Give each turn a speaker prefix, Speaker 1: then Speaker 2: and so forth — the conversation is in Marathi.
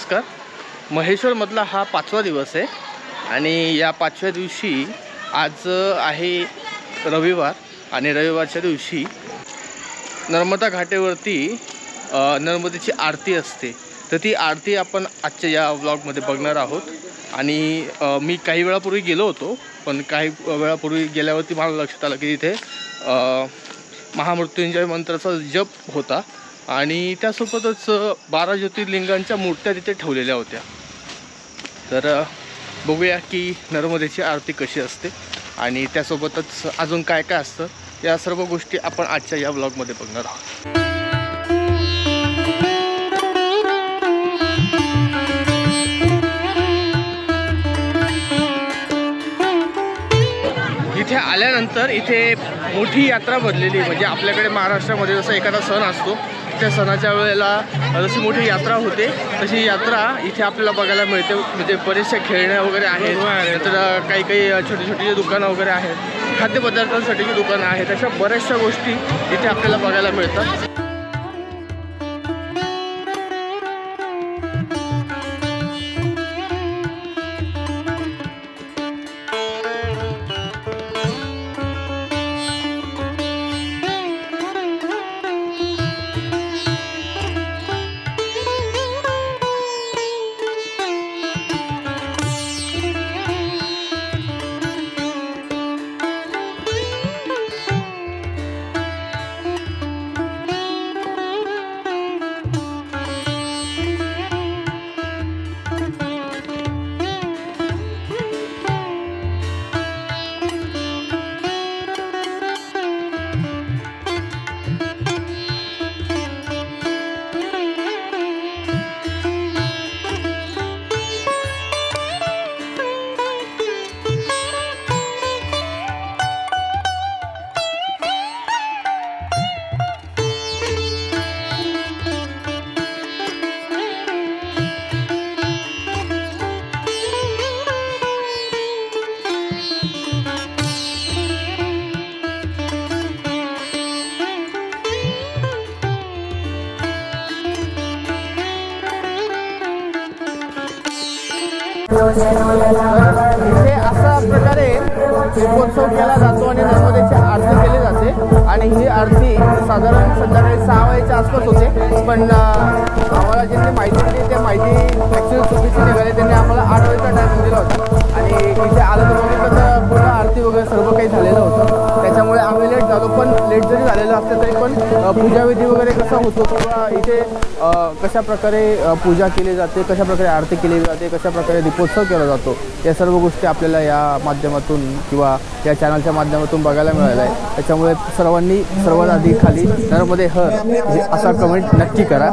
Speaker 1: नमस्कार. महेश्वरमधला हा 5वा दिवस आहे आणि या 5व्या दिवशी आज आहे रविवार आणि रविवारच्या दिवशी नर्मदा घाटावरती नर्मदेची आरती असते. तर ती आरती आपण आजच्या या व्लॉगमध्ये बघणार आहोत. आणि मी काही वेळापूर्वी गेलो होतो, पण काही वेळापूर्वी गेल्यावरती मला लक्षात आलं की तिथे महामृत्युंजय मंत्राचा जप होता आणि त्यासोबतच 12 ज्योतिर्लिंगांच्या मूर्त्या तिथे ठेवलेल्या होत्या. तर बघूया की नर्मदेची आरती कशी असते आणि त्यासोबतच अजून काय काय असतं, या सर्व गोष्टी आपण आजच्या या व्लॉगमध्ये बघणार आहोत. इथे आल्यानंतर इथे मोठी यात्रा भरलेली, म्हणजे आपल्याकडे महाराष्ट्रामध्ये जसं एखादा सण असतो त्या सणाच्या वेळेला जशी मोठी यात्रा होते तशी यात्रा इथे आपल्याला बघायला मिळते. म्हणजे बरेचशा खेळण्या वगैरे आहेत, नंतर काही काही छोटी छोटी दुकानं वगैरे आहेत, खाद्यपदार्थांसाठीची दुकानं आहेत, अशा बऱ्याचशा गोष्टी इथे आपल्याला बघायला मिळतात. इथे अशा प्रकारे दीपोत्सव केला जातो आणि नर्मदेची आरती केली जाते. आणि ही आरती साधारण संध्याकाळी 6 वाजेच्या आसपास होते, पण आम्हाला ज्यांनी माहिती दिली ते माहिती ॲक्च्युअली चुकीची निघाली. त्यांनी आम्हाला 8 वाजेचा टाईम दिला होता आणि इथे आलं तर बघितलं पूर्ण आरती वगैरे सर्व काही झालेलं होतं. त्याच्यामुळे आम्ही लेट झालो, पण लेट जरी झालेलं असतं तरी पण पूजाविधी वगैरे कसा होतो किंवा इथे कशा प्रकारे पूजा केली जाते, कशा प्रकारे आरती केली जाते, कशा प्रकारे दीपोत्सव केला जातो, या सर्व गोष्टी आपल्याला या माध्यमातून किंवा या चॅनलच्या माध्यमातून बघायला मिळाल्या आहे. त्याच्यामुळे सर्वांनी सर्वात आधी खाली नर्मदे हर असा कमेंट नक्की करा.